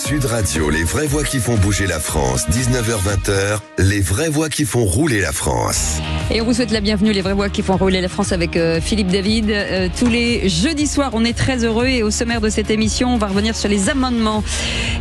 Sud Radio, les vraies voix qui font bouger la France. 19h-20h, les vraies voix qui font rouler la France. Et on vous souhaite la bienvenue, les vraies voix qui font rouler la France avec Philippe David. Tous les jeudis soirs, on est très heureux et au sommaire de cette émission, on va revenir sur les amendements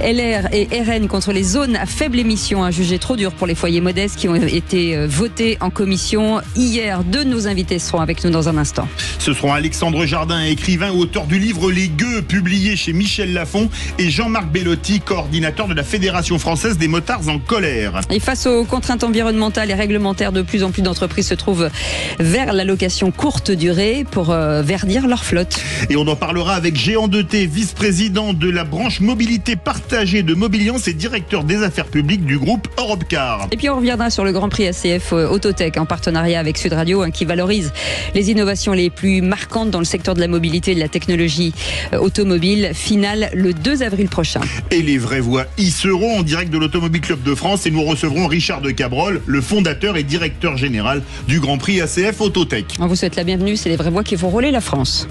LR et RN contre les zones à faible émission, jugées trop dures pour les foyers modestes, qui ont été votés en commission hier. Deux de nos invités seront avec nous dans un instant. Ce seront Alexandre Jardin, écrivain, auteur du livre Les Gueux, publié chez Michel Lafon, et Jean-Marc Bellotti, coordinateur de la Fédération française des motards en colère. Et face aux contraintes environnementales et réglementaires, de plus en plus d'entreprises se trouvent vers la location courte durée pour verdir leur flotte. Et on en parlera avec Géant de Thé, vice-président de la branche mobilité partagée de Mobiliance et directeur des affaires publiques du groupe Europcar. Et puis on reviendra sur le Grand Prix ACF Autotech en partenariat avec Sud Radio, qui valorise les innovations les plus marquantes dans le secteur de la mobilité et de la technologie automobile. Finale le 2 avril prochain. Et les vraies voix y seront en direct de l'Automobile Club de France et nous recevrons Richard de Cabrol, le fondateur et directeur général du Grand Prix ACF Autotech. On vous souhaite la bienvenue, c'est les vraies voix qui font rouler la France.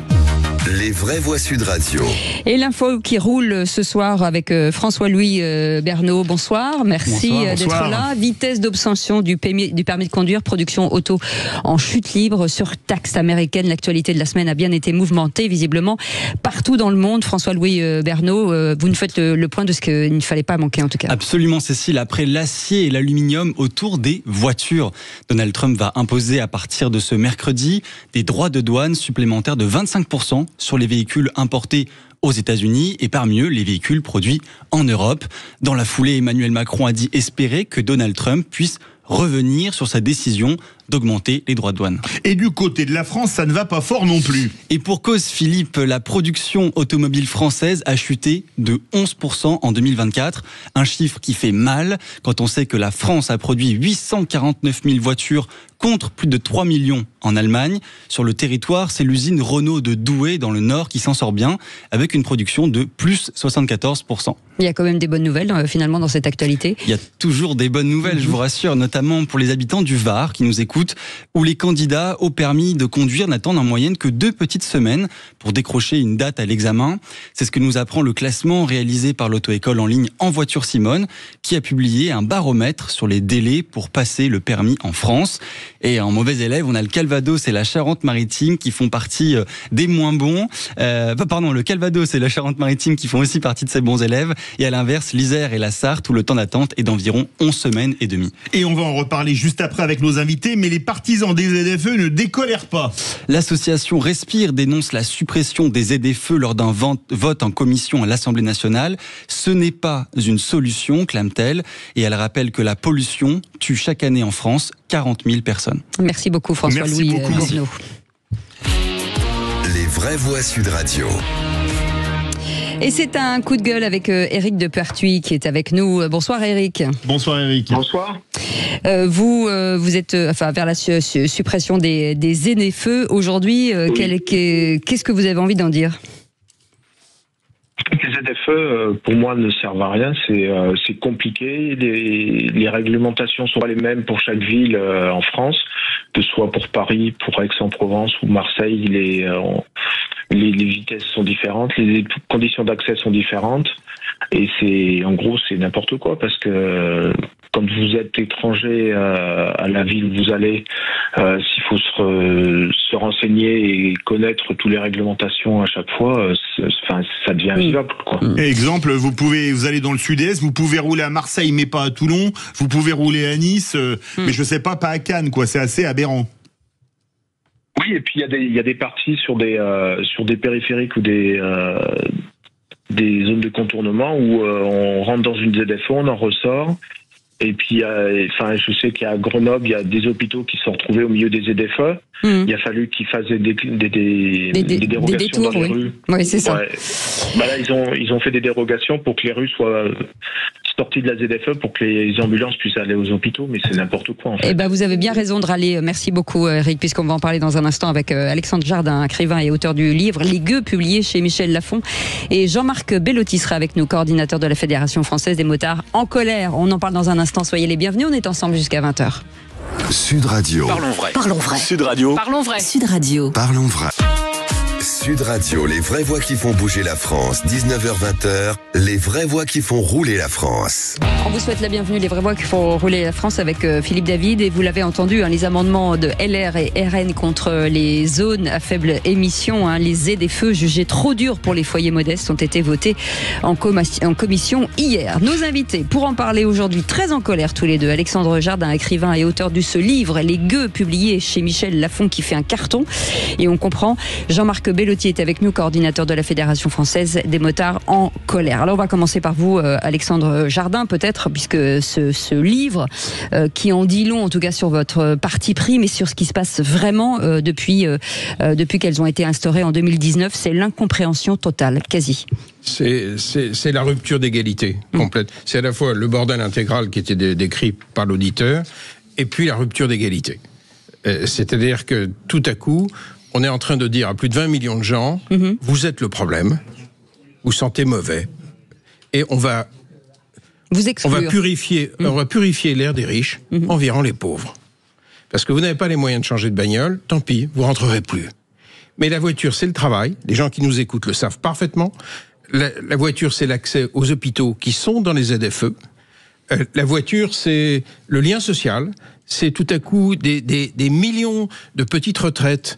Les vraies voix Sud Radio. Et l'info qui roule ce soir avec François-Louis Bernaud. Bonsoir, merci d'être là. Vitesse d'obtention du permis de conduire, production auto en chute libre sur taxe américaine. L'actualité de la semaine a bien été mouvementée, visiblement, partout dans le monde. François-Louis Bernaud, vous nous faites le point de ce qu'il ne fallait pas manquer en tout cas. Absolument, Cécile. Après l'acier et l'aluminium autour des voitures, Donald Trump va imposer à partir de ce mercredi des droits de douane supplémentaires de 25% sur les véhicules importés aux États-Unis et parmi eux les véhicules produits en Europe. Dans la foulée, Emmanuel Macron a dit espérer que Donald Trump puisse revenir sur sa décision d'augmenter les droits de douane. Et du côté de la France, ça ne va pas fort non plus. Et pour cause, Philippe, la production automobile française a chuté de 11% en 2024. Un chiffre qui fait mal quand on sait que la France a produit 849 000 voitures contre plus de 3 millions en Allemagne. Sur le territoire, c'est l'usine Renault de Douai dans le Nord qui s'en sort bien avec une production de plus 74%. Il y a quand même des bonnes nouvelles finalement dans cette actualité. Il y a toujours des bonnes nouvelles, je vous rassure, notamment pour les habitants du Var qui nous écoutent, où les candidats au permis de conduire n'attendent en moyenne que 2 petites semaines pour décrocher une date à l'examen. C'est ce que nous apprend le classement réalisé par l'auto-école en ligne En Voiture Simone, qui a publié un baromètre sur les délais pour passer le permis en France. Et en mauvais élève, on a le Calvados et la Charente-Maritime qui font partie des moins bons. Le Calvados et la Charente-Maritime qui font aussi partie de ces bons élèves. Et à l'inverse, l'Isère et la Sarthe, où le temps d'attente est d'environ 11 semaines et demie. Et on va en reparler juste après avec nos invités, mais les partisans des ZFE ne décolèrent pas. L'association Respire dénonce la suppression des ZFE lors d'un vote en commission à l'Assemblée nationale. Ce n'est pas une solution, clame-t-elle, et elle rappelle que la pollution tue chaque année en France 40 000 personnes. Merci beaucoup François-Louis Bernaud. Les vraies voix Sud Radio. Et c'est un coup de gueule avec Éric de Pertuis qui est avec nous. Bonsoir Éric. Bonsoir Éric. Bonsoir. Vous êtes vers la suppression des ZFE aujourd'hui. Oui. Qu'est-ce que vous avez envie d'en dire ? Les ZFE, pour moi, ne servent à rien. C'est compliqué. Les réglementations sont pas les mêmes pour chaque ville en France, que ce soit pour Paris, pour Aix-en-Provence ou Marseille. Les vitesses sont différentes, les conditions d'accès sont différentes, et c'est n'importe quoi, parce que quand vous êtes étranger à la ville où vous allez, s'il faut se renseigner et connaître toutes les réglementations à chaque fois, ça devient invivable, quoi. Exemple, vous allez dans le sud-est, vous pouvez rouler à Marseille mais pas à Toulon, vous pouvez rouler à Nice, mais je sais pas à Cannes, quoi. C'est assez aberrant. Oui, et puis il y a des parties sur des périphériques ou des zones de contournement où on rentre dans une ZFE, on en ressort. Et puis, je sais qu'à Grenoble, il y a des hôpitaux qui se sont retrouvés au milieu des ZFE. Il a fallu qu'ils fassent des dérogations détours, dans les rues. Oui, c'est ça. Ouais. Là, ils ont fait des dérogations pour que les rues soient sorties de la ZFE pour que les ambulances puissent aller aux hôpitaux, mais c'est n'importe quoi en fait. Vous avez bien raison de râler. Merci beaucoup Eric, puisqu'on va en parler dans un instant avec Alexandre Jardin, écrivain et auteur du livre Les Gueux, publié chez Michel Lafon. Et Jean-Marc Bellotti sera avec nous, coordinateur de la Fédération française des motards en colère. On en parle dans un instant, soyez les bienvenus, on est ensemble jusqu'à 20h. Sud Radio. Parlons vrai. Parlons vrai. Sud Radio. Parlons vrai. Sud Radio. Parlons vrai. Sud Sud Radio, les vraies voix qui font bouger la France, 19h-20h, les vraies voix qui font rouler la France. On vous souhaite la bienvenue, les vraies voix qui font rouler la France avec Philippe David. Et vous l'avez entendu, les amendements de LR et RN contre les zones à faible émission, les ZFE jugés trop durs pour les foyers modestes, ont été votés en commission hier. Nos invités, pour en parler aujourd'hui, très en colère tous les deux. Alexandre Jardin, écrivain et auteur de ce livre, Les Gueux, publié chez Michel Lafon, qui fait un carton. Et on comprend, Jean-Marc Bellotti est avec nous, coordinateur de la Fédération française des motards en colère. Alors on va commencer par vous, Alexandre Jardin, peut-être, puisque ce livre, qui en dit long, en tout cas sur votre parti pris, mais sur ce qui se passe vraiment depuis qu'elles ont été instaurées en 2019, c'est l'incompréhension totale, quasi. C'est la rupture d'égalité complète. C'est à la fois le bordel intégral qui était décrit par l'auditeur, et puis la rupture d'égalité. C'est-à-dire que tout à coup, on est en train de dire à plus de 20 millions de gens, vous êtes le problème, vous sentez mauvais, et on va purifier l'air des riches envers les pauvres. Parce que vous n'avez pas les moyens de changer de bagnole, tant pis, vous rentrerez plus. Mais la voiture, c'est le travail. Les gens qui nous écoutent le savent parfaitement. La voiture, c'est l'accès aux hôpitaux qui sont dans les ZFE. La voiture, c'est le lien social. C'est tout à coup des millions de petites retraites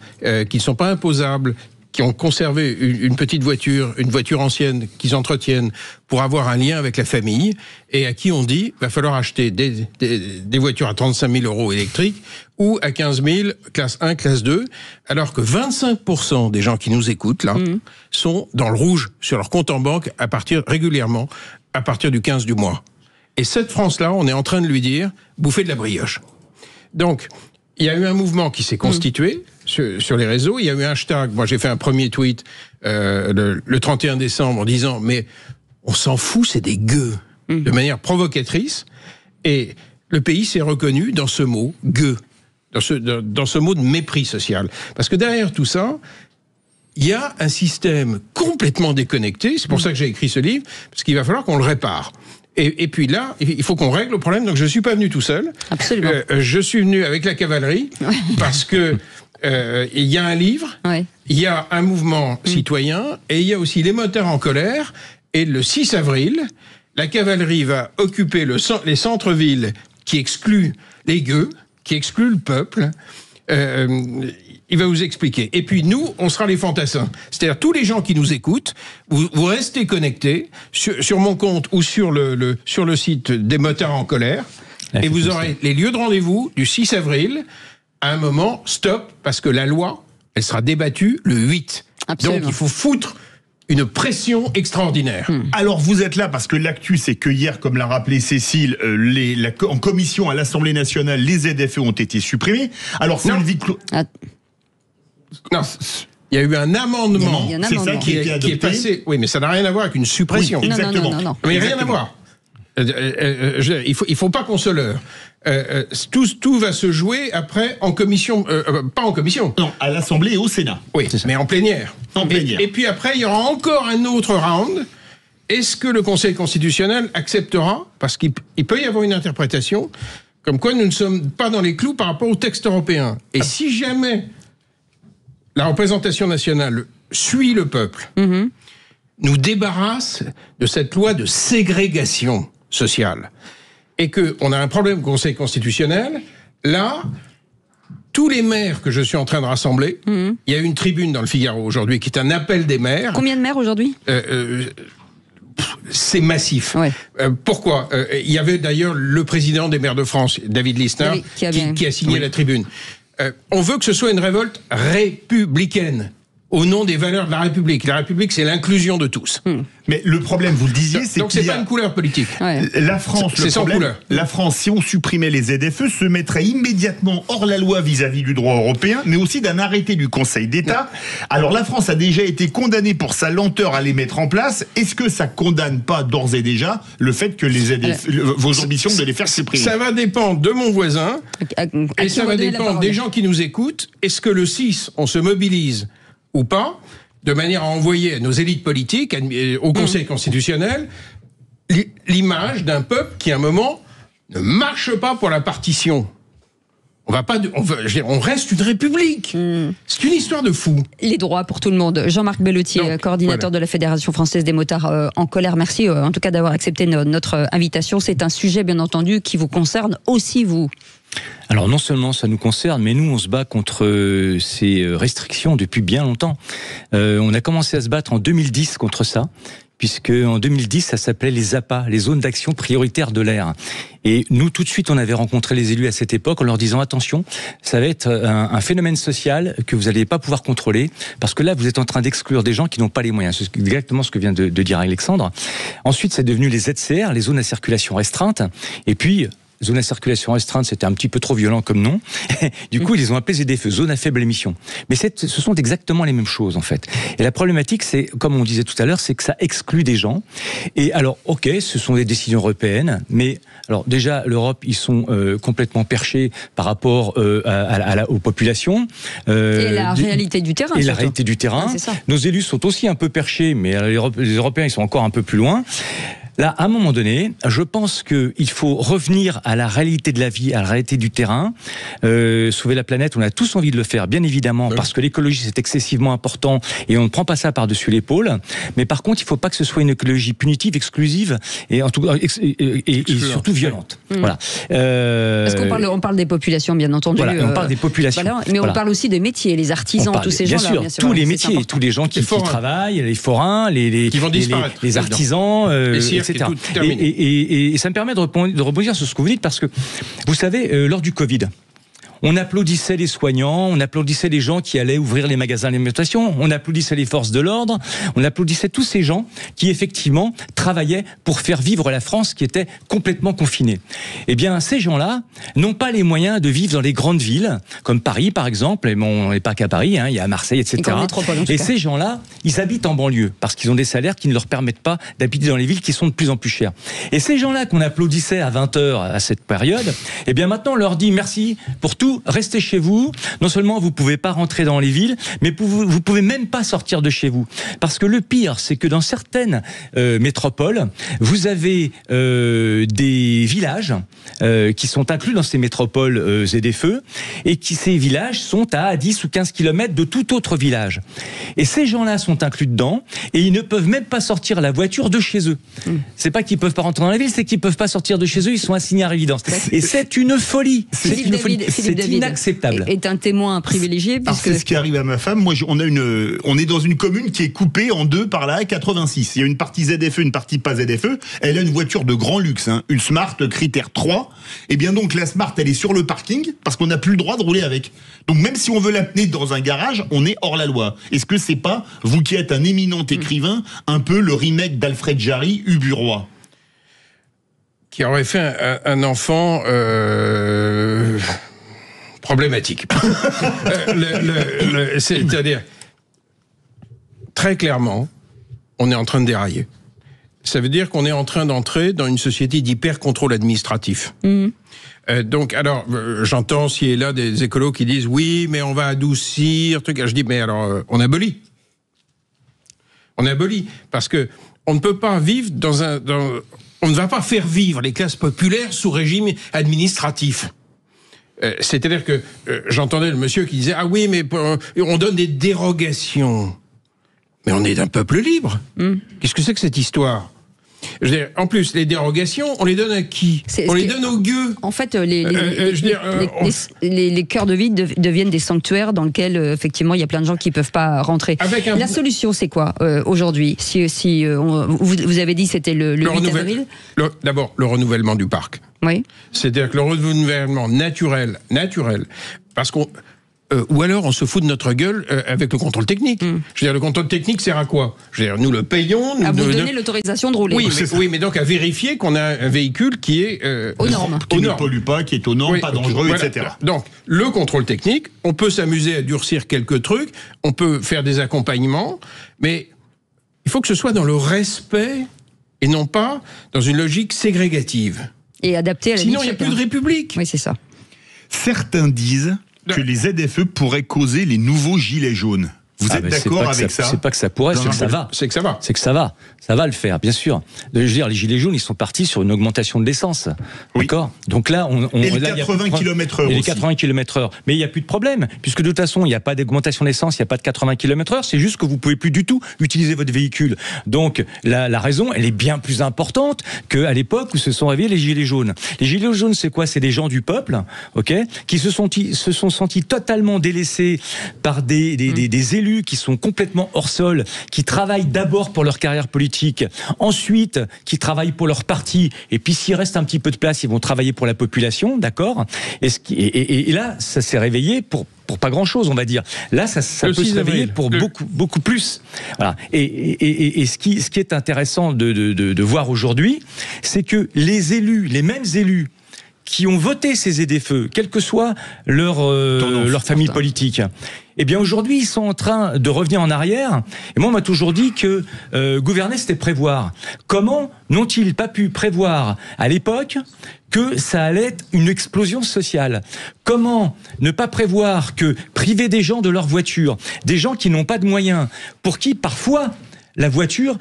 qui ne sont pas imposables, qui ont conservé une petite voiture, une voiture ancienne qu'ils entretiennent pour avoir un lien avec la famille, et à qui on dit va falloir acheter des voitures à 35 000 euros électriques ou à 15 000, classe 1, classe 2, alors que 25% des gens qui nous écoutent là sont dans le rouge sur leur compte en banque régulièrement à partir du 15 du mois. Et cette France-là, on est en train de lui dire bouffez de la brioche. Donc, il y a eu un mouvement qui s'est constitué sur les réseaux. Il y a eu un hashtag. Moi, j'ai fait un premier tweet le 31 décembre en disant « Mais on s'en fout, c'est des gueux », de manière provocatrice. Et le pays s'est reconnu dans ce mot « gueux », dans ce mot de mépris social. Parce que derrière tout ça, il y a un système complètement déconnecté. C'est pour ça que j'ai écrit ce livre, parce qu'il va falloir qu'on le répare. Et puis là, il faut qu'on règle le problème. Donc je ne suis pas venu tout seul. Absolument. Je suis venu avec la cavalerie, parce que il y a un livre, il y a un mouvement citoyen, et il y a aussi les motards en colère. Et le 6 avril, la cavalerie va occuper les centres-villes qui excluent les gueux, qui excluent le peuple. Il va vous expliquer. Et puis nous, on sera les fantassins. C'est-à-dire tous les gens qui nous écoutent, vous restez connectés sur mon compte ou sur le site des motards en colère, et vous aurez les lieux de rendez-vous du 6 avril. À un moment, stop, parce que la loi, elle sera débattue le 8. Absolument. Donc il faut foutre une pression extraordinaire. Alors vous êtes là parce que l'actu, c'est que hier, comme l'a rappelé Cécile, en commission à l'Assemblée nationale, les ZFE ont été supprimés. Alors c'est une vie clos. Non, il y a eu un amendement. C'est ça qui est passé. Oui, mais ça n'a rien à voir avec une suppression. Oui, exactement. Non. Mais rien à voir. Il faut pas qu'on se leurre. Tout va se jouer après en commission, pas en commission. Non, à l'Assemblée et au Sénat. Oui, mais en plénière. Et puis après, il y aura encore un autre round. Est-ce que le Conseil constitutionnel acceptera, parce qu'il peut y avoir une interprétation, comme quoi nous ne sommes pas dans les clous par rapport au texte européen. Et si jamais la représentation nationale suit le peuple, nous débarrasse de cette loi de ségrégation sociale, et qu'on a un problème au Conseil constitutionnel, là, tous les maires que je suis en train de rassembler, il y a une tribune dans le Figaro aujourd'hui qui est un appel des maires. Combien de maires aujourd'hui ? C'est massif. Ouais. Pourquoi ? Il y avait d'ailleurs le président des maires de France, David Lisnard, qui a signé la tribune. On veut que ce soit une révolte républicaine, au nom des valeurs de la République. La République, c'est l'inclusion de tous. Mais le problème, vous le disiez, c'est donc c'est pas une couleur politique. La France, c'est sans couleur. La France, si on supprimait les ZFE, se mettrait immédiatement hors la loi vis-à-vis du droit européen, mais aussi d'un arrêté du Conseil d'État. Alors la France a déjà été condamnée pour sa lenteur à les mettre en place. Est-ce que ça condamne pas d'ores et déjà le fait que les ZFE, vos ambitions de les faire supprimer ? Ça va dépendre de mon voisin, et ça va dépendre des gens qui nous écoutent. Est-ce que le 6, on se mobilise ou pas, de manière à envoyer à nos élites politiques, au Conseil constitutionnel, l'image d'un peuple qui, à un moment, ne marche pas pour la partition. On reste une république. C'est une histoire de fou. Les droits pour tout le monde. Jean-Marc Bellotier, coordinateur de la Fédération française des motards en colère. Merci en tout cas d'avoir accepté notre invitation. C'est un sujet bien entendu qui vous concerne aussi vous. Alors non seulement ça nous concerne, mais nous on se bat contre ces restrictions depuis bien longtemps. On a commencé à se battre en 2010 contre ça, puisque en 2010 ça s'appelait les APA, les zones d'action prioritaires de l'air. Et nous tout de suite on avait rencontré les élus à cette époque en leur disant attention, ça va être un phénomène social que vous n'allez pas pouvoir contrôler, parce que là vous êtes en train d'exclure des gens qui n'ont pas les moyens. C'est exactement ce que vient de dire Alexandre. Ensuite c'est devenu les ZCR, les zones à circulation restreinte, et puis zone à circulation restreinte, c'était un petit peu trop violent comme nom. Du coup, ils les ont appelés ZFE, zone à faible émission. Mais ce sont exactement les mêmes choses, en fait. Et la problématique, c'est, comme on disait tout à l'heure, c'est que ça exclut des gens. Et alors, ok, ce sont des décisions européennes, mais alors déjà, l'Europe, ils sont complètement perchés par rapport aux populations. Et la réalité du terrain. Et la réalité du terrain. Ouais, nos élus sont aussi un peu perchés, mais les Européens, ils sont encore un peu plus loin. Là, à un moment donné, je pense qu'il faut revenir à la réalité de la vie, à la réalité du terrain. Sauver la planète, on a tous envie de le faire, bien évidemment, parce que l'écologie, c'est excessivement important et on ne prend pas ça par-dessus l'épaule. Mais par contre, il ne faut pas que ce soit une écologie punitive, exclusive et, en tout, et surtout violente. Voilà. Parce qu'on parle des populations, bien entendu. Voilà, on parle des populations. Voilà, mais on parle aussi des métiers, les artisans, tous ces gens-là. Bien sûr, tous les métiers, tous les gens qui travaillent, les forains, les artisans, etc. Et ça me permet de rebondir sur ce que vous dites, parce que, vous savez, lors du Covid, on applaudissait les soignants, on applaudissait les gens qui allaient ouvrir les magasins d'alimentation, on applaudissait les forces de l'ordre, on applaudissait tous ces gens qui effectivement travaillaient pour faire vivre la France qui était complètement confinée. Eh bien, ces gens-là n'ont pas les moyens de vivre dans les grandes villes, comme Paris par exemple, et bon, on n'est pas qu'à Paris, il y a Marseille, etc. Et ces gens-là, ils habitent en banlieue, parce qu'ils ont des salaires qui ne leur permettent pas d'habiter dans les villes qui sont de plus en plus chères. Et ces gens-là qu'on applaudissait à 20h à cette période, eh bien maintenant on leur dit merci pour tout. Restez chez vous. Non seulement vous pouvez pas rentrer dans les villes, mais vous pouvez même pas sortir de chez vous. Parce que le pire, c'est que dans certaines métropoles, vous avez des villages qui sont inclus dans ces métropoles ZFE, et ces villages sont à 10 ou 15 km de tout autre village. Et ces gens-là sont inclus dedans, et ils ne peuvent même pas sortir la voiture de chez eux. C'est pas qu'ils peuvent pas rentrer dans la ville, c'est qu'ils peuvent pas sortir de chez eux, ils sont assignés à résidence. Et c'est une folie. C'est une folie. C'est inacceptable. Est un témoin privilégié, puisque c'est ce qui arrive à ma femme. Moi, on est dans une commune qui est coupée en deux par la A86. Il y a une partie ZFE, une partie pas ZFE. Elle a une voiture de grand luxe, une Smart critère 3. Et bien donc la Smart, elle est sur le parking parce qu'on n'a plus le droit de rouler avec. Donc même si on veut l'amener dans un garage, on est hors la loi. Est-ce que c'est pas, vous qui êtes un éminent écrivain, un peu le remake d'Alfred Jarry, Uburois, qui aurait fait un enfant problématique. C'est-à-dire, très clairement, on est en train de dérailler. Ça veut dire qu'on est en train d'entrer dans une société d'hyper-contrôle administratif. Donc, alors, j'entends ci et là des écolos qui disent « oui, mais on va adoucir », truc. Je dis « mais alors, on abolit. On abolit, parce que on ne peut pas vivre on ne va pas faire vivre les classes populaires sous régime administratif. C'est-à-dire que j'entendais le monsieur qui disait « ah oui, mais on donne des dérogations ». Mais on est un peuple libre. Qu'est-ce que c'est que cette histoire ? Je veux dire, en plus, les dérogations, on les donne à qui ? On les donne aux gueux. En fait, les cœurs de ville deviennent des sanctuaires dans lesquels, effectivement, il y a plein de gens qui ne peuvent pas rentrer. La solution, c'est quoi aujourd'hui ? Vous avez dit que c'était le 8 avril. D'abord, le renouvellement du parc. Oui. C'est-à-dire que le renouvellement naturel, parce qu'on... ou alors on se fout de notre gueule avec le contrôle technique. Je veux dire, le contrôle technique sert à quoi ? Je veux dire, nous le payons. À vous donner l'autorisation de rouler. Oui, mais donc à vérifier qu'on a un véhicule qui est aux normes. Qui ne pollue pas, qui est aux normes, pas dangereux, voilà, etc. Donc, le contrôle technique, on peut s'amuser à durcir quelques trucs, on peut faire des accompagnements, mais il faut que ce soit dans le respect et non pas dans une logique ségrégative. Et adapté à la vie. Sinon, il n'y a plus de république. Oui, c'est ça. Certains disent que les ZFE pourraient causer les nouveaux gilets jaunes. Vous êtes d'accord avec ça? C'est pas que ça pourrait, c'est que ça va. C'est que ça va. C'est que ça va. Ça va le faire, bien sûr. Je veux dire, les Gilets jaunes, ils sont partis sur une augmentation de l'essence. Oui. D'accord? Donc là, et les 80 km/h aussi. Et les 80 km/h. Mais il n'y a plus de problème, puisque de toute façon, il n'y a pas d'augmentation d'essence, il n'y a pas de 80 km/h, c'est juste que vous ne pouvez plus du tout utiliser votre véhicule. Donc la raison, elle est bien plus importante qu'à l'époque où se sont réveillés les Gilets jaunes. Les Gilets jaunes, c'est quoi? C'est des gens du peuple, ok, qui se sont sentis totalement délaissés par des élus qui sont complètement hors sol, qui travaillent d'abord pour leur carrière politique, ensuite qui travaillent pour leur parti, et puis s'il reste un petit peu de place, ils vont travailler pour la population, d'accord? Et là, ça s'est réveillé pour pas grand-chose, on va dire. Là, ça peut se réveiller pour beaucoup plus. Voilà. Et ce qui est intéressant de voir aujourd'hui, c'est que les mêmes élus qui ont voté ces ZFE, quelle que soit leur famille politique, eh bien aujourd'hui, ils sont en train de revenir en arrière. Et moi, on m'a toujours dit que gouverner, c'était prévoir. Comment n'ont-ils pas pu prévoir à l'époque que ça allait être une explosion sociale? Comment ne pas prévoir que priver des gens de leur voiture, des gens qui n'ont pas de moyens, pour qui parfois la voiture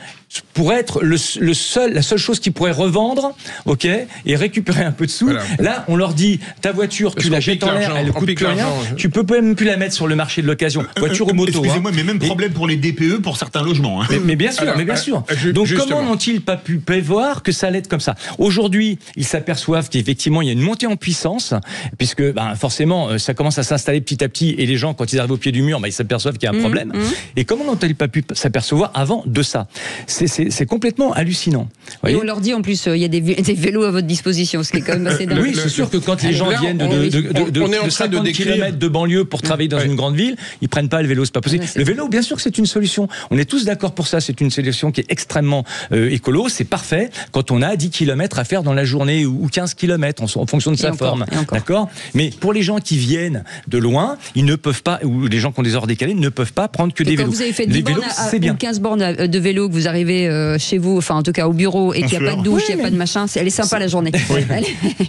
pourrait être la seule chose qu'ils pourraient revendre, ok, et récupérer un peu de sous. Voilà. Là, on leur dit, ta voiture, tu la jettes en l'air, elle coûte plus rien, tu peux même plus la mettre sur le marché de l'occasion. Voiture ou moto. Excusez-moi, mais même problème pour les DPE pour certains logements. Hein. Mais bien sûr, mais bien sûr. Donc justement, comment n'ont-ils pas pu prévoir que ça allait être comme ça? Aujourd'hui, ils s'aperçoivent qu'effectivement, il y a une montée en puissance, puisque forcément, ça commence à s'installer petit à petit, et les gens, quand ils arrivent au pied du mur, ils s'aperçoivent qu'il y a un problème. Et comment n'ont-ils pas pu s'apercevoir avant de ça? C'est complètement hallucinant. Et on leur dit en plus, il y a des vélos à votre disposition, ce qui est quand même assez dingue. Oui, c'est sûr que quand les gens viennent de 50 km de banlieue pour travailler dans une grande ville, ils prennent pas le vélo, c'est pas possible. Le vélo, bien sûr que c'est une solution. On est tous d'accord pour ça, c'est une solution qui est extrêmement écolo, c'est parfait quand on a 10 km à faire dans la journée ou 15 km en fonction de sa forme. D'accord? Mais pour les gens qui viennent de loin, ils ne peuvent pas, ou les gens qui ont des heures décalées, ne peuvent pas prendre que des vélos. Quand vous avez fait 10 bornes ou 15 bornes de vélo, que vous arrivez chez vous, enfin en tout cas au bureau, et qu'il n'y a pas de douche, il n'y a pas de machin, elle est sympa la journée. Oui.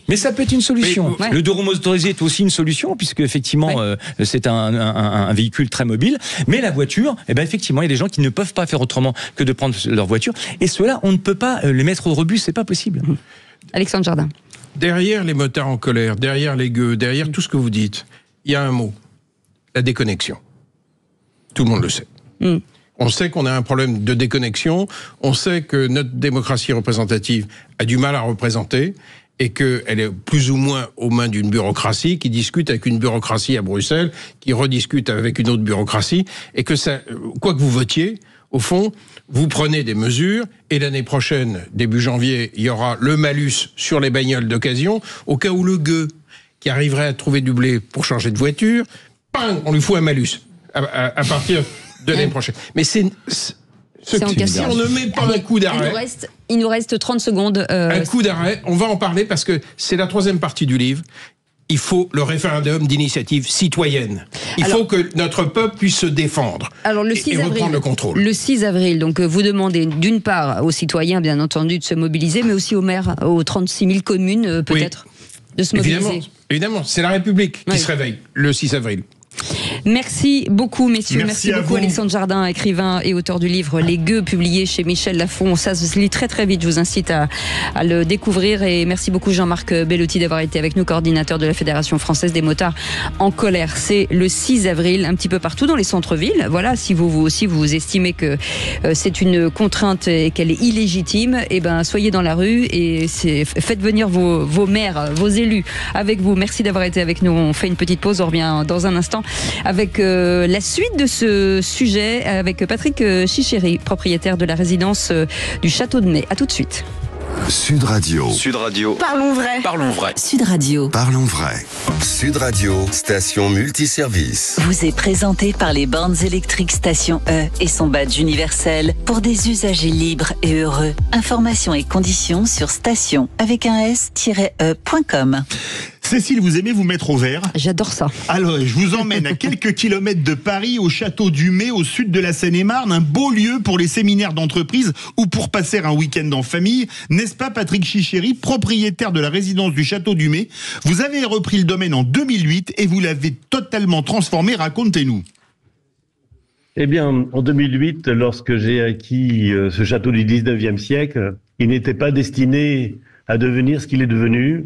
Mais ça peut être une solution. Le deux roues motorisées est aussi une solution, puisque effectivement c'est un véhicule très mobile. Mais la voiture, effectivement, il y a des gens qui ne peuvent pas faire autrement que de prendre leur voiture. Et ceux-là, on ne peut pas les mettre au rebut, c'est pas possible. Alexandre Jardin. Derrière les motards en colère, derrière les gueux, derrière tout ce que vous dites, il y a un mot, la déconnexion. Tout le monde le sait. On sait qu'on a un problème de déconnexion, on sait que notre démocratie représentative a du mal à représenter et qu'elle est plus ou moins aux mains d'une bureaucratie qui discute avec une bureaucratie à Bruxelles, qui rediscute avec une autre bureaucratie, et que ça, quoi que vous votiez, au fond, vous prenez des mesures, et l'année prochaine, début janvier, il y aura le malus sur les bagnoles d'occasion, au cas où le gueux qui arriverait à trouver du blé pour changer de voiture, bang, on lui fout un malus à partir de l'année prochaine. Mais c'est en cassure. On ne met pas un coup d'arrêt. Il nous reste 30 secondes. Un coup d'arrêt, on va en parler parce que c'est la troisième partie du livre. Il faut le référendum d'initiative citoyenne. Il faut que notre peuple puisse se défendre et reprendre le contrôle. Le 6 avril, donc vous demandez d'une part aux citoyens, bien entendu, de se mobiliser, mais aussi aux maires, aux 36 000 communes, peut-être, de se mobiliser. Évidemment, c'est la République qui se réveille le 6 avril. Merci beaucoup, messieurs. Merci beaucoup, Alexandre Jardin, écrivain et auteur du livre Les Gueux, publié chez Michel Lafon. Ça se lit très très vite. Je vous incite à le découvrir. Et merci beaucoup, Jean-Marc Bellotti, d'avoir été avec nous, coordinateur de la Fédération française des motards en colère. C'est le 6 avril, un petit peu partout dans les centres-villes. Voilà, si vous aussi vous estimez que c'est une contrainte et qu'elle est illégitime, soyez dans la rue et faites venir vos maires, vos élus avec vous. Merci d'avoir été avec nous. On fait une petite pause. On revient dans un instant avec la suite de ce sujet avec Patrick Chicheri, propriétaire de la résidence du Château de Mai. À tout de suite. Sud Radio. Sud Radio. Parlons vrai. Parlons vrai. Sud Radio. Parlons vrai. Sud Radio, station multiservice. Vous est présenté par les bornes électriques Station E et son badge universel pour des usagers libres et heureux. Informations et conditions sur station avec un s-e.com. Cécile, vous aimez vous mettre au vert? J'adore ça. Alors, je vous emmène à quelques kilomètres de Paris, au Château du Mai, au sud de la Seine-et-Marne, un beau lieu pour les séminaires d'entreprise ou pour passer un week-end en famille. N'est-ce pas, Patrick Chicheri, propriétaire de la résidence du Château du Mai? Vous avez repris le domaine en 2008 et vous l'avez totalement transformé. Racontez-nous. Eh bien, en 2008, lorsque j'ai acquis ce château du 19e siècle, il n'était pas destiné à devenir ce qu'il est devenu,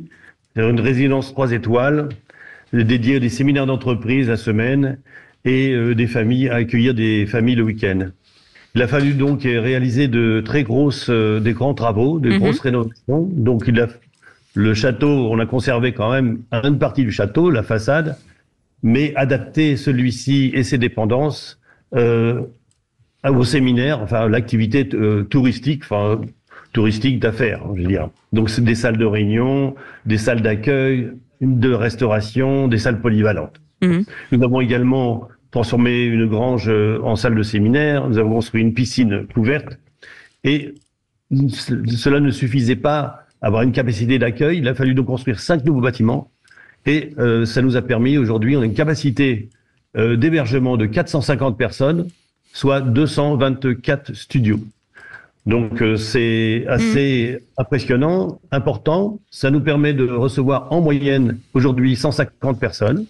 une résidence 3 étoiles, dédiée à des séminaires d'entreprise la semaine et des familles, à accueillir des familles le week-end. Il a fallu donc réaliser des grands travaux, de grosses rénovations. Donc le château, on a conservé quand même une partie du château, la façade, mais adapter celui-ci et ses dépendances au séminaire, enfin l'activité touristique d'affaires, je veux dire. Donc c'est des salles de réunion, des salles d'accueil, de restauration, des salles polyvalentes. Nous avons également transformé une grange en salle de séminaire, nous avons construit une piscine couverte, et cela ne suffisait pas à avoir une capacité d'accueil, il a fallu donc construire 5 nouveaux bâtiments, et ça nous a permis, aujourd'hui, on a une capacité d'hébergement de 450 personnes, soit 224 studios. Donc c'est assez impressionnant, important. Ça nous permet de recevoir en moyenne aujourd'hui 150 personnes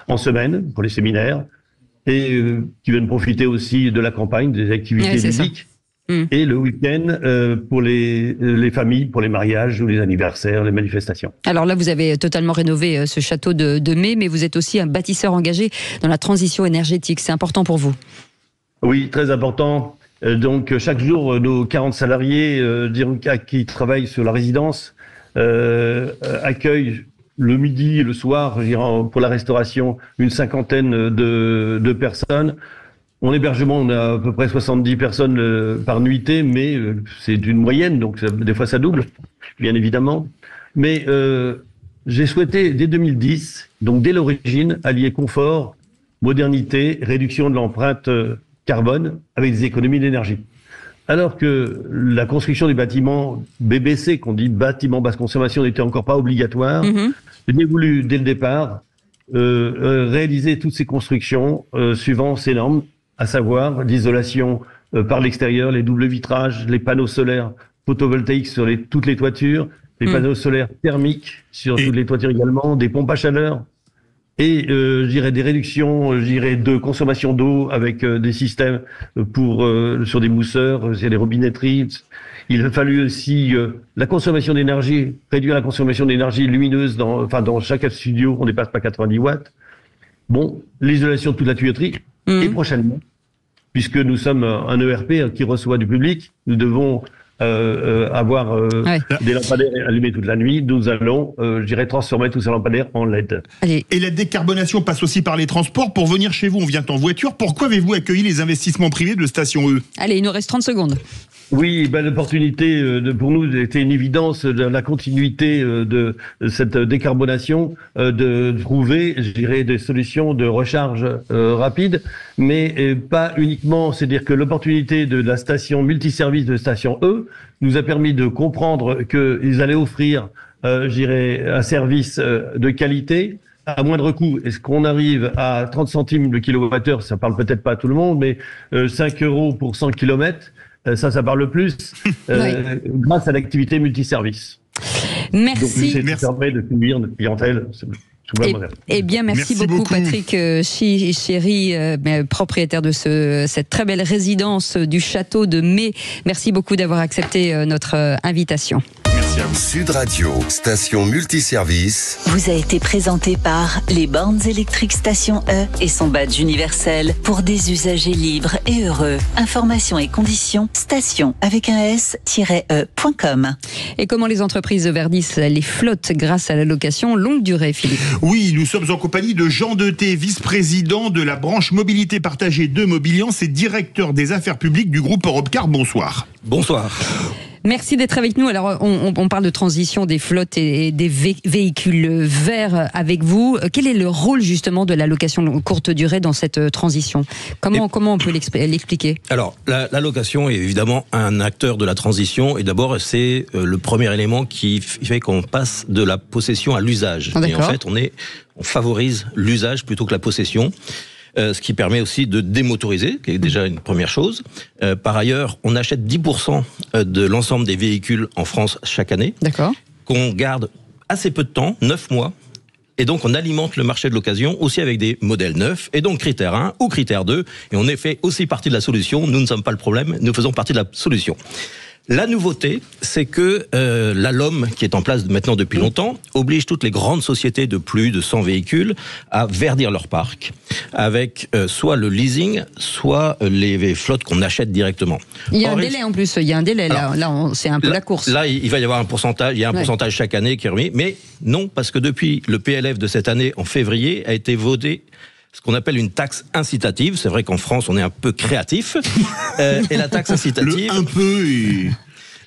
en semaine pour les séminaires et qui viennent profiter aussi de la campagne, des activités ludiques. Et le week-end pour les familles, pour les mariages ou les anniversaires, les manifestations. Alors là, vous avez totalement rénové ce château de Mai, mais vous êtes aussi un bâtisseur engagé dans la transition énergétique. C'est important pour vous? Oui, très important. Donc chaque jour, nos 40 salariés qui travaillent sur la résidence accueillent le midi et le soir, pour la restauration, une cinquantaine de personnes. En hébergement, on a à peu près 70 personnes par nuitée, mais c'est une moyenne, donc des fois ça double, bien évidemment. Mais j'ai souhaité, dès 2010, donc dès l'origine, allier confort, modernité, réduction de l'empreinte carbone avec des économies d'énergie. Alors que la construction des bâtiments BBC, qu'on dit bâtiments basse consommation, n'était encore pas obligatoire, j'ai voulu, dès le départ, réaliser toutes ces constructions suivant ces normes, à savoir l'isolation par l'extérieur, les doubles vitrages, les panneaux solaires photovoltaïques sur toutes les toitures, les panneaux solaires thermiques sur toutes les toitures également, des pompes à chaleur et des réductions de consommation d'eau avec des systèmes sur des mousseurs, sur des robinetteries. Il a fallu aussi la consommation d'énergie, réduire la consommation d'énergie lumineuse dans chaque studio, on ne dépasse pas 90 watts. Bon, l'isolation de toute la tuyauterie. Et prochainement, puisque nous sommes un ERP qui reçoit du public, nous devons avoir des lampadaires allumés toute la nuit. Nous allons, transformer tous ces lampadaires en LED. Allez. Et la décarbonation passe aussi par les transports. Pour venir chez vous, on vient en voiture. Pourquoi avez-vous accueilli les investissements privés de Station E? Allez, il nous reste 30 secondes. Oui, l'opportunité pour nous était une évidence de la continuité de cette décarbonation, de trouver, des solutions de recharge rapide, mais pas uniquement. C'est-à-dire que l'opportunité de la station multiservice de Station E nous a permis de comprendre qu'ils allaient offrir, un service de qualité à moindre coût. Est-ce qu'on arrive à 30 centimes le kilowattheure? Ça parle peut-être pas à tout le monde, mais 5 € pour 100 km. Ça parle plus, grâce à l'activité multiservice. Merci. Donc, ça permet de conduire notre clientèle sous la moderne. Eh bien, merci beaucoup, Patrick Chéry, propriétaire de cette très belle résidence du château de Mai. Merci beaucoup d'avoir accepté notre invitation. Sud Radio, station multiservice. Vous a été présenté par les bornes électriques Station E et son badge universel pour des usagers libres et heureux. Informations et conditions, station avec un s-e.com. Et comment les entreprises verdissent les flottes grâce à la location longue durée, Philippe? Oui, nous sommes en compagnie de Jean Deté, vice-président de la branche mobilité partagée de Mobiliance et directeur des affaires publiques du groupe Europcar. Bonsoir. Bonsoir. Merci d'être avec nous. Alors, on parle de transition des flottes et des véhicules verts avec vous. Quel est le rôle justement de la location courte durée dans cette transition? Comment on peut l'expliquer? Alors, la location est évidemment un acteur de la transition. Et d'abord, c'est le premier élément qui fait qu'on passe de la possession à l'usage. Et en fait, on favorise l'usage plutôt que la possession. Ce qui permet aussi de démotoriser, qui est déjà une première chose. Par ailleurs, on achète 10% de l'ensemble des véhicules en France chaque année, qu'on garde assez peu de temps, 9 mois, Et donc, on alimente le marché de l'occasion aussi avec des modèles neufs. Et donc, critère 1 ou critère 2. Et on fait aussi partie de la solution. Nous ne sommes pas le problème. Nous faisons partie de la solution. La nouveauté, c'est que la LOM, qui est en place maintenant depuis longtemps, oblige toutes les grandes sociétés de plus de 100 véhicules à verdir leur parc, avec soit le leasing, soit les flottes qu'on achète directement. Il y a un délai en plus, il y a un délai, là c'est un peu la course. Là, il va y avoir un pourcentage, il y a un pourcentage chaque année qui est remis, mais non, parce que depuis le PLF de cette année, en février, a été voté ce qu'on appelle une taxe incitative. C'est vrai qu'en France, on est un peu créatif. Et la taxe incitative...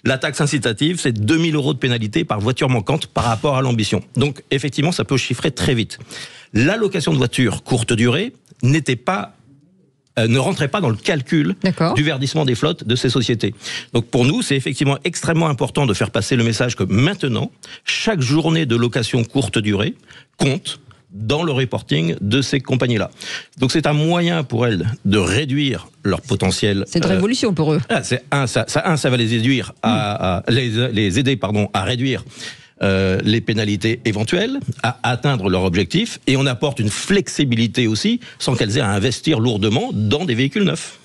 La taxe incitative, c'est 2 000 € de pénalité par voiture manquante par rapport à l'ambition. Donc, effectivement, ça peut chiffrer très vite. L'allocation de voitures courte durée ne rentrait pas dans le calcul du verdissement des flottes de ces sociétés. Donc pour nous, c'est effectivement extrêmement important de faire passer le message que maintenant, chaque journée de location courte durée compte dans le reporting de ces compagnies-là. Donc c'est un moyen pour elles de réduire leur potentiel. C'est une révolution pour eux. Ça va les aider à réduire les pénalités éventuelles, à atteindre leur objectif, et on apporte une flexibilité aussi, sans qu'elles aient à investir lourdement dans des véhicules neufs.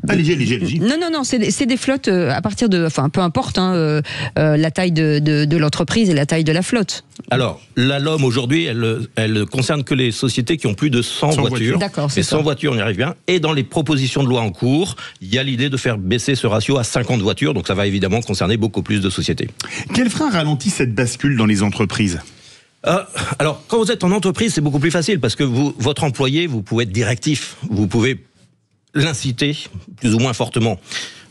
Allez-y. Non, c'est des flottes à partir de, enfin, peu importe la taille de l'entreprise et la taille de la flotte. Alors, la LOM aujourd'hui, elle concerne que les sociétés qui ont plus de 100 voitures. D'accord, c'est ça. 100 voitures, on y arrive bien. Et dans les propositions de loi en cours, il y a l'idée de faire baisser ce ratio à 50 voitures, donc ça va évidemment concerner beaucoup plus de sociétés. Quel frein ralentit cette bascule dans les entreprises ? Alors, quand vous êtes en entreprise, c'est beaucoup plus facile, parce que votre employé, vous pouvez être directif, vous pouvez l'inciter plus ou moins fortement.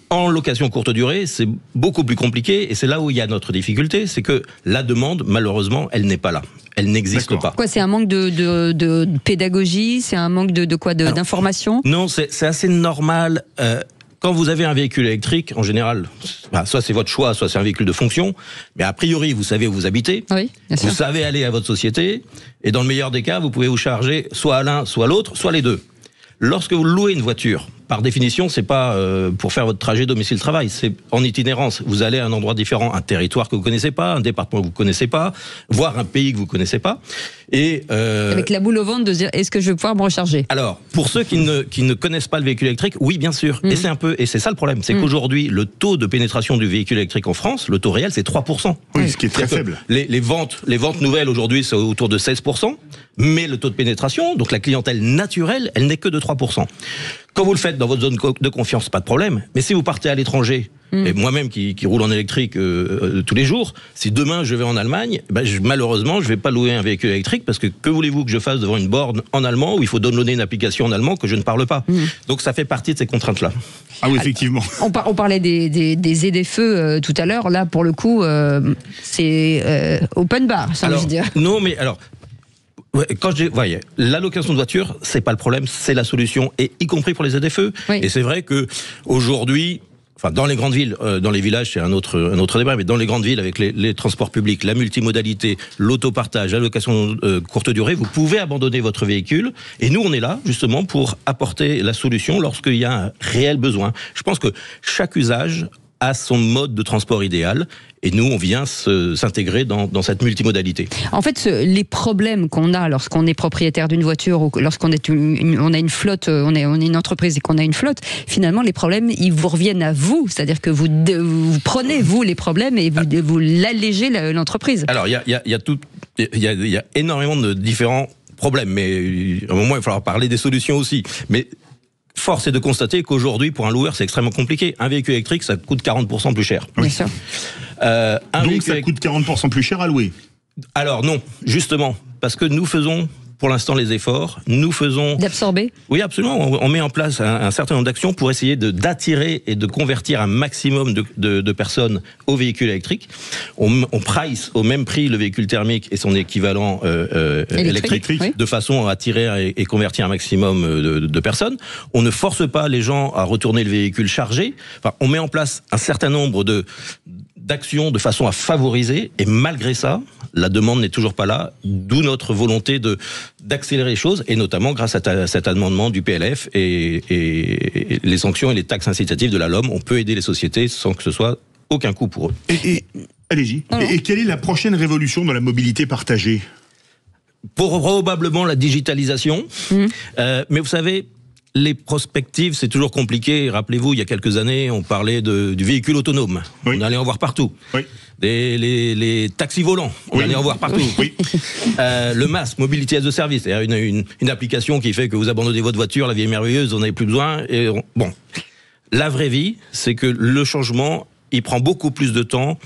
En location courte durée, c'est beaucoup plus compliqué, et c'est là où il y a notre difficulté, c'est que la demande, malheureusement, elle n'est pas là. Elle n'existe pas. Quoi, c'est un manque de pédagogie, c'est un manque d'information ? Non, c'est assez normal. Quand vous avez un véhicule électrique, en général, soit c'est votre choix, soit c'est un véhicule de fonction, mais a priori, vous savez où vous habitez, vous savez aller à votre société, et dans le meilleur des cas, vous pouvez vous charger soit à l'un, soit à l'autre, soit les deux. Lorsque vous louez une voiture, par définition, c'est pas pour faire votre trajet domicile-travail, c'est en itinérance. Vous allez à un endroit différent, un territoire que vous connaissez pas, un département que vous connaissez pas, voire un pays que vous connaissez pas. Et avec la boule au ventre de dire, est-ce que je vais pouvoir me recharger ? Alors, pour ceux qui ne connaissent pas le véhicule électrique, oui, bien sûr. Et c'est ça le problème, c'est qu'aujourd'hui, le taux de pénétration du véhicule électrique en France, le taux réel, c'est 3%. Oui, ce qui est très faible. Les ventes nouvelles aujourd'hui, c'est autour de 16%, mais le taux de pénétration, donc la clientèle naturelle, elle n'est que de 3%. Quand vous le faites dans votre zone de confiance, pas de problème. Mais si vous partez à l'étranger, et moi-même qui roule en électrique tous les jours, si demain je vais en Allemagne, malheureusement, je vais pas louer un véhicule électrique parce que voulez-vous que je fasse devant une borne en allemand où il faut downloader une application en allemand que je ne parle pas. Donc ça fait partie de ces contraintes-là. Ah oui, effectivement. On parlait des ZFE tout à l'heure. Là, pour le coup, c'est open bar, ça veut dire. Non, mais alors... Quand voyez, l'allocation de voiture, c'est pas le problème, c'est la solution, et y compris pour les ZFE. Et c'est vrai que aujourd'hui, enfin dans les grandes villes, dans les villages, c'est un autre débat, mais dans les grandes villes avec les transports publics, la multimodalité, l'autopartage, l'allocation courte durée, vous pouvez abandonner votre véhicule. Et nous, on est là justement pour apporter la solution lorsqu'il y a un réel besoin. Je pense que chaque usage a son mode de transport idéal, et nous, on vient s'intégrer dans cette multimodalité. En fait, les problèmes qu'on a lorsqu'on est propriétaire d'une voiture, ou lorsqu'on est on a une flotte, on est une entreprise et qu'on a une flotte, finalement, les problèmes, ils vous reviennent à vous. C'est-à-dire que vous prenez, vous, les problèmes, et vous l'allégez l'entreprise. Alors, il y a énormément de différents problèmes, mais à un moment, il va falloir parler des solutions aussi. Mais force est de constater qu'aujourd'hui, pour un loueur, c'est extrêmement compliqué. Un véhicule électrique, ça coûte 40% plus cher. Bien sûr. Donc ça coûte 40% plus cher à louer ? Alors non, justement, parce que nous faisons pour l'instant les efforts, nous faisons... D'absorber ? Oui, absolument. On met en place un certain nombre d'actions pour essayer d'attirer et de convertir un maximum de personnes aux véhicules électriques. On price au même prix le véhicule thermique et son équivalent électrique, de façon à attirer et convertir un maximum de personnes. On ne force pas les gens à retourner le véhicule chargé. Enfin, on met en place un certain nombre d'actions de façon à favoriser, et malgré ça, la demande n'est toujours pas là, d'où notre volonté d'accélérer les choses, et notamment grâce à cet amendement du PLF et les sanctions et les taxes incitatives de la LOM, on peut aider les sociétés sans que ce soit aucun coût pour eux. Allez-y. Et quelle est la prochaine révolution dans la mobilité partagée ? Probablement la digitalisation. Mais vous savez, les prospectives, c'est toujours compliqué. Rappelez-vous, il y a quelques années, on parlait du véhicule autonome. Oui. On allait en voir partout. Oui. Les taxis volants, on allait en voir partout. Oui. Le MaaS, Mobility as a Service, c'est-à-dire une application qui fait que vous abandonnez votre voiture, la vie est merveilleuse, vous n'en avez plus besoin. Bon, la vraie vie, c'est que le changement, il prend beaucoup plus de temps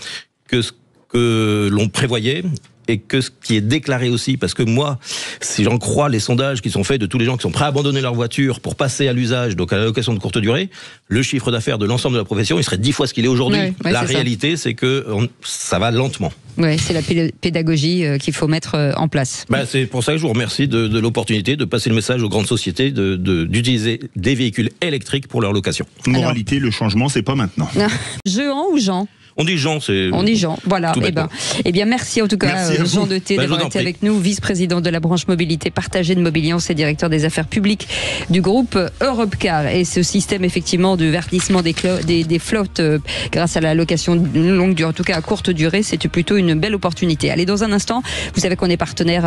que ce que l'on prévoyait. Et que ce qui est déclaré aussi, parce que moi, si j'en crois les sondages qui sont faits de tous les gens qui sont prêts à abandonner leur voiture pour passer à l'usage, donc à la location de courte durée, le chiffre d'affaires de l'ensemble de la profession, il serait 10 fois ce qu'il est aujourd'hui. La réalité, c'est que ça va lentement. Oui, c'est la pédagogie qu'il faut mettre en place. C'est pour ça que je vous remercie de l'opportunité de passer le message aux grandes sociétés d'utiliser des véhicules électriques pour leur location. Moralité, le changement, c'est pas maintenant. Jean ou Jean ? On dit Jean, c'est... On dit Jean, voilà. Eh bien, merci en tout cas, Jean Deté, d'avoir été avec nous, vice-président de la branche mobilité partagée de Mobiliance et directeur des affaires publiques du groupe Europcar. Et ce système, effectivement, de verdissement des flottes grâce à la location longue durée, en tout cas à courte durée, c'est plutôt une belle opportunité. Allez, dans un instant, vous savez qu'on est partenaire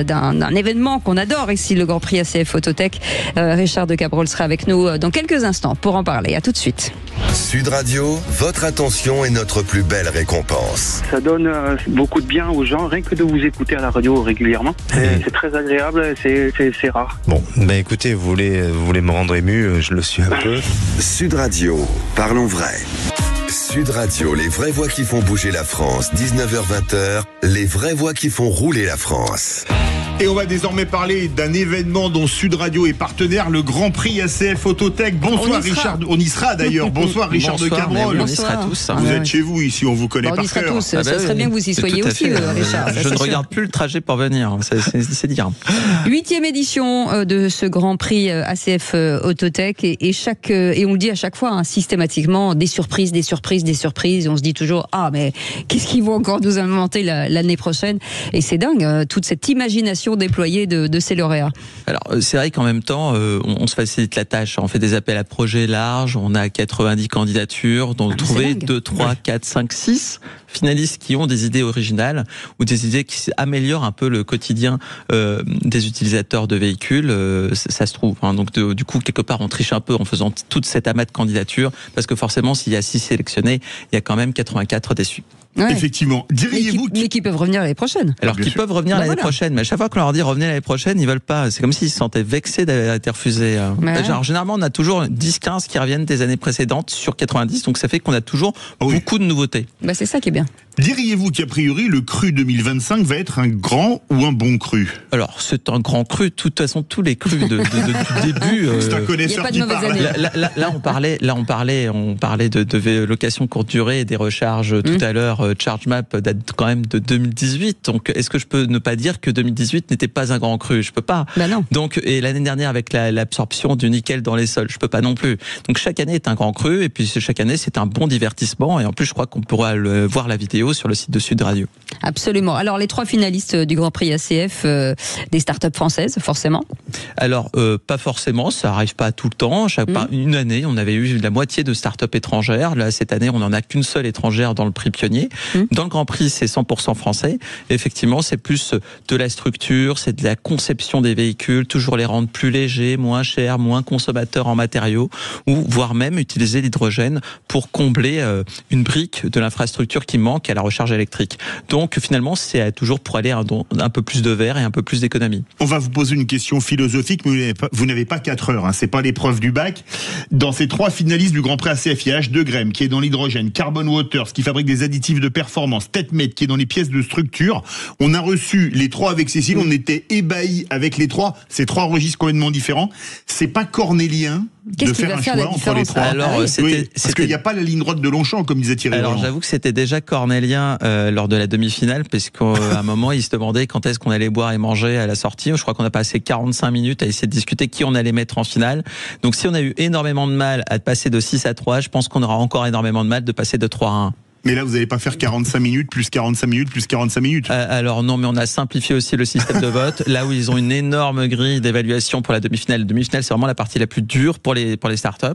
d'un événement qu'on adore ici, le Grand Prix ACF Autotech. Richard de Cabrol sera avec nous dans quelques instants pour en parler. À tout de suite. Sud Radio, votre attention est notre plus belle récompense. Ça donne beaucoup de bien aux gens, rien que de vous écouter à la radio régulièrement. C'est très agréable, c'est rare. Bon, écoutez, vous voulez me rendre ému, je le suis un peu. Sud Radio, parlons vrai. Sud Radio, les vraies voix qui font bouger la France, 19h-20h, les vraies voix qui font rouler la France. Et on va désormais parler d'un événement dont Sud Radio est partenaire, le Grand Prix ACF Autotech. Bonsoir Richard, on y sera d'ailleurs. Bonsoir Richard de Cabrol. On y sera tous. Vous êtes chez vous ici, on vous connaît par cœur. On y sera tous, ça serait bien que vous y soyez aussi, Richard. Je ne regarde plus le trajet pour venir, c'est dire. 8e édition de ce Grand Prix ACF Autotech et on le dit à chaque fois, systématiquement, des surprises. On se dit toujours, mais qu'est-ce qu'ils vont encore nous inventer l'année prochaine? Et c'est dingue, toute cette imagination déployée de ces lauréats. Alors, c'est vrai qu'en même temps, on se facilite la tâche. On fait des appels à projets larges, on a 90 candidatures, dont trouver 2, 3, 4, 5, 6 finalistes qui ont des idées originales ou des idées qui améliorent un peu le quotidien des utilisateurs de véhicules, ça se trouve. Donc, du coup, quelque part, on triche un peu en faisant toute cette amas de candidatures, parce que forcément, s'il y a 6 sélectionnés, il y a quand même 84 déçus. Ouais. Effectivement. Diriez-vous mais qui peuvent revenir l'année prochaine. Alors qui peuvent revenir l'année prochaine, mais à chaque fois qu'on leur dit revenez l'année prochaine, ils veulent pas. C'est comme s'ils se sentaient vexés d'avoir été refusés. Genre, généralement, on a toujours 10-15 qui reviennent des années précédentes sur 90, donc ça fait qu'on a toujours beaucoup de nouveautés. C'est ça qui est bien. Diriez-vous qu'a priori le cru 2025 va être un grand ou un bon cru? Alors c'est un grand cru. De toute façon, tous les crus du début. C'est un connaisseur qui parle. Là, on parlait de location courte durée et des recharges tout à l'heure. ChargeMap date quand même de 2018. Donc, est-ce que je peux ne pas dire que 2018 n'était pas un grand cru? Je peux pas. Non. Donc, et l'année dernière avec l'absorption du nickel dans les sols, je peux pas non plus. Donc, chaque année est un grand cru et puis chaque année c'est un bon divertissement. Et en plus, je crois qu'on pourra voir la vidéo sur le site de Sud Radio. Absolument. Alors, les 3 finalistes du Grand Prix ACF, des startups françaises, forcément? Alors, pas forcément. Ça arrive pas tout le temps. Une année, on avait eu la moitié de startups étrangères. Là, cette année, on n'en a qu'une seule étrangère dans le prix pionnier. Dans le Grand Prix, c'est 100% français. Effectivement, c'est plus de la structure, c'est de la conception des véhicules, toujours les rendre plus légers, moins chers, moins consommateurs en matériaux, ou voire même utiliser l'hydrogène pour combler une brique de l'infrastructure qui manque à la recharge électrique. Donc finalement, c'est toujours pour aller un peu plus de verre et un peu plus d'économie. On va vous poser une question philosophique, mais vous n'avez pas 4 heures, c'est pas l'épreuve du bac. Dans ces 3 finalistes du Grand Prix ACF, il y a H2Grem qui est dans l'hydrogène, Carbon Waters qui fabrique des additifs de performance, TETMED qui est dans les pièces de structure. On a reçu les 3 avec Cécile, on était ébahis avec les 3, ces 3 registres complètement différents. C'est pas cornélien de faire un choix entre les 3. Alors, parce qu'il n'y a pas la ligne droite de Longchamp, comme disait Thierry. Alors, j'avoue que c'était déjà cornélien lors de la demi-finale, parce qu'à un moment, ils se demandaient quand est-ce qu'on allait boire et manger à la sortie. Je crois qu'on a passé 45 minutes à essayer de discuter qui on allait mettre en finale. Donc, si on a eu énormément de mal à passer de 6 à 3, je pense qu'on aura encore énormément de mal de passer de 3 à 1. Mais là, vous n'allez pas faire 45 minutes, plus 45 minutes, plus 45 minutes. Alors non, mais on a simplifié aussi le système de vote. Là où ils ont une énorme grille d'évaluation pour la demi-finale. La demi-finale, c'est vraiment la partie la plus dure pour les startups.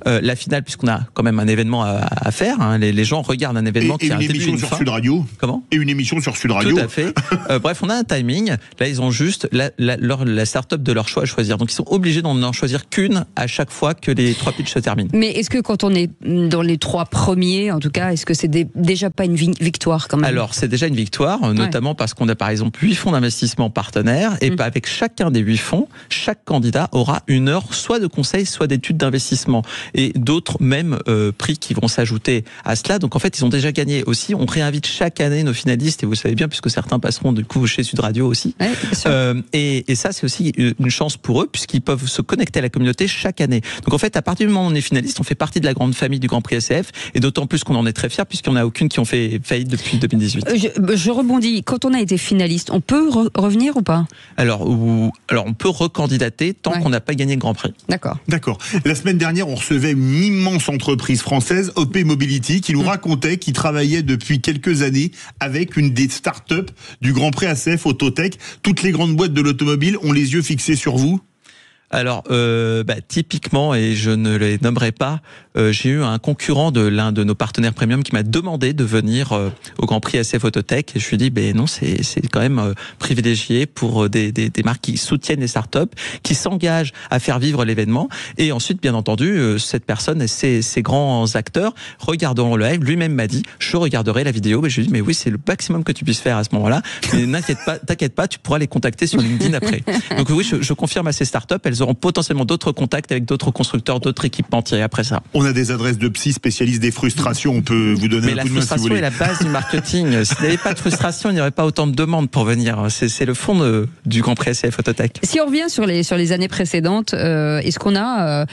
La finale, puisqu'on a quand même un événement à faire, hein, les gens regardent un événement qui a un début et une fin. Sud Radio. Comment ? Et une émission sur Sud Radio. Tout à fait. Bref, on a un timing. Là, ils ont juste la start-up de leur choix à choisir. Donc, ils sont obligés d'en choisir qu'une à chaque fois que les 3 pitchs se terminent. Mais est-ce que quand on est dans les 3 premiers, en tout cas, est-ce que c'est déjà pas une victoire quand même ? Alors, c'est déjà une victoire, notamment parce qu'on a par exemple 8 fonds d'investissement partenaires et avec chacun des 8 fonds, chaque candidat aura 1 heure soit de conseil, soit d'études d'investissement et d'autres même prix qui vont s'ajouter à cela. Donc, en fait, ils ont déjà gagné aussi. On réinvite chaque année nos finalistes et vous savez bien, puisque certains passeront du coup chez Sud Radio aussi. Ouais, et ça, c'est aussi une chance pour eux puisqu'ils peuvent se connecter à la communauté chaque année. Donc en fait, à partir du moment où on est finaliste, on fait partie de la grande famille du Grand Prix SCF et d'autant plus qu'on en est très fiers puisqu'il n'y en a aucune qui ont fait faillite depuis 2018. Je rebondis. Quand on a été finaliste, on peut revenir ou pas ? Alors on peut recandidater tant qu'on n'a pas gagné le Grand Prix. D'accord. La semaine dernière, on recevait une immense entreprise française, OP Mobility, qui nous racontait qu'il travaillait depuis quelques années avec une des startups du Grand Prix ACF Autotech. Toutes les grandes boîtes de l'automobile ont les yeux fixés sur vous. Alors, typiquement, et je ne les nommerai pas, j'ai eu un concurrent de l'un de nos partenaires premium qui m'a demandé de venir au Grand Prix ACF Autotech et je lui ai dit, non, c'est quand même privilégié pour des marques qui soutiennent les startups, qui s'engagent à faire vivre l'événement. Et ensuite, bien entendu, cette personne et ces grands acteurs regardant le live, lui-même m'a dit, je regarderai la vidéo. Et je lui ai dit, mais oui, c'est le maximum que tu puisses faire à ce moment-là. Mais t'inquiète pas, tu pourras les contacter sur LinkedIn après. Donc oui, je confirme à ces startups, elles auront potentiellement d'autres contacts avec d'autres constructeurs, d'autres équipementiers après ça. On a des adresses de psy spécialistes des frustrations, on peut vous donner un coup de main si vous voulez. Mais la frustration est la base du marketing. S'il n'y avait pas de frustration, il n'y aurait pas autant de demandes pour venir. C'est le fond du Grand Prix SCF Autotech. Si on revient sur les années précédentes, est-ce qu'on a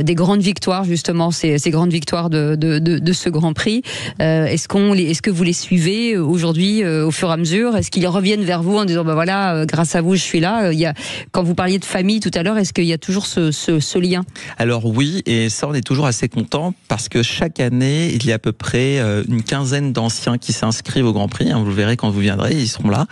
des grandes victoires justement, ces grandes victoires de ce Grand Prix, est-ce que vous les suivez aujourd'hui au fur et à mesure ? Est-ce qu'ils reviennent vers vous en disant voilà, grâce à vous je suis là. Quand vous parliez de famille tout à l'heure, est-ce qu'il y a toujours ce lien ? Alors oui, et ça on est toujours assez content parce que chaque année il y a à peu près une quinzaine d'anciens qui s'inscrivent au Grand Prix. Vous le verrez quand vous viendrez, ils seront là.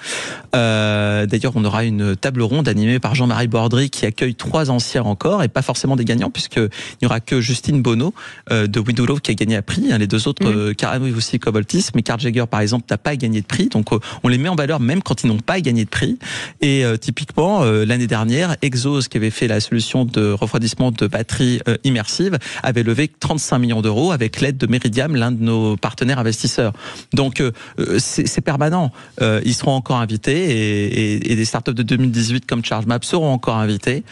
D'ailleurs on aura une table ronde animée par Jean-Marie Bordry qui accueille 3 anciens encore et pas forcément des gagnants puisqu'il n'y aura que Justine Bonneau de Widow qui a gagné à prix. Les 2 autres, Karen aussi Coboltis, mais Karl Jagger par exemple n'a pas gagné de prix. Donc on les met en valeur même quand ils n'ont pas gagné de prix. Et typiquement l'année dernière, Exos qui avait fait la solution de refroidissement de batteries immersives avait levé 35 millions d'euros avec l'aide de Meridiam, l'un de nos partenaires investisseurs. Donc c'est permanent. Ils seront encore invités et des startups de 2018 comme ChargeMap seront encore invités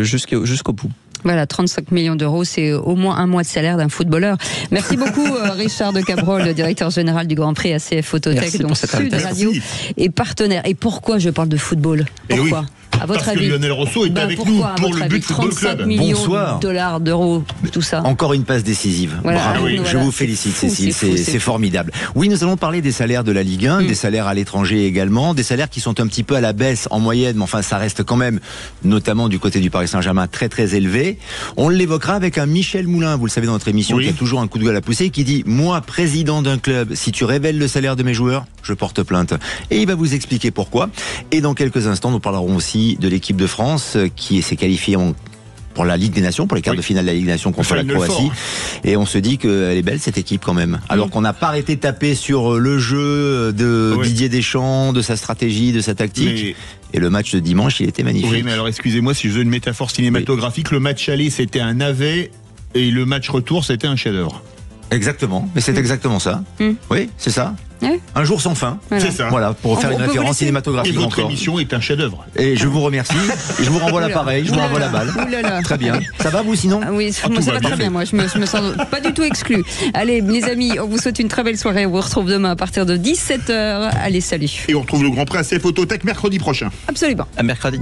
jusqu'au bout. Voilà, 35 millions d'euros, c'est au moins un mois de salaire d'un footballeur. Merci beaucoup Richard de Cabrol, le directeur général du Grand Prix ACF Autotech, dont Sud Radio est partenaire. Et pourquoi je parle de football ? Pourquoi ? À votre avis, Lionel Rousseau est avec nous pour le But Football Club. 35 millions de dollars, d'euros, tout ça. Encore une passe décisive. Voilà. Bravo. Je vous félicite, Cécile, c'est formidable. Oui, nous allons parler des salaires de la Ligue 1, des salaires à l'étranger également, des salaires qui sont un petit peu à la baisse en moyenne, mais enfin ça reste quand même, notamment du côté du Paris Saint-Germain, très très élevé. On l'évoquera avec un Michel Moulin, vous le savez dans notre émission, qui a toujours un coup de gueule à pousser, qui dit, moi, président d'un club, si tu révèles le salaire de mes joueurs, je porte plainte. Et il va vous expliquer pourquoi. Et dans quelques instants, nous parlerons aussi de l'équipe de France qui s'est qualifiée pour la Ligue des Nations, pour les quarts de finale de la Ligue des Nations contre la Croatie. Et on se dit qu'elle est belle cette équipe quand même. Alors qu'on n'a pas arrêté de taper sur le jeu de Didier Deschamps, de sa stratégie, de sa tactique. Et le match de dimanche, il était magnifique. Oui, mais alors excusez-moi si je veux une métaphore cinématographique. Le match aller, c'était un navet et le match retour, c'était un chef-d'œuvre. Exactement, mais c'est exactement ça. Oui, c'est ça. Un jour sans fin. Voilà. C'est ça. Voilà, pour faire une référence cinématographique. Et votre émission est un chef-d'œuvre. Et je vous remercie. Et je vous renvoie l'appareil, je vous renvoie la balle. Très bien. Ça va vous sinon ? Oui, moi, ça va très bien. Moi, je me sens pas du tout exclu. Allez, les amis, on vous souhaite une très belle soirée. On vous retrouve demain à partir de 17h. Allez, salut. Et on retrouve le Grand Prix ACF Autotech mercredi prochain. Absolument. À mercredi.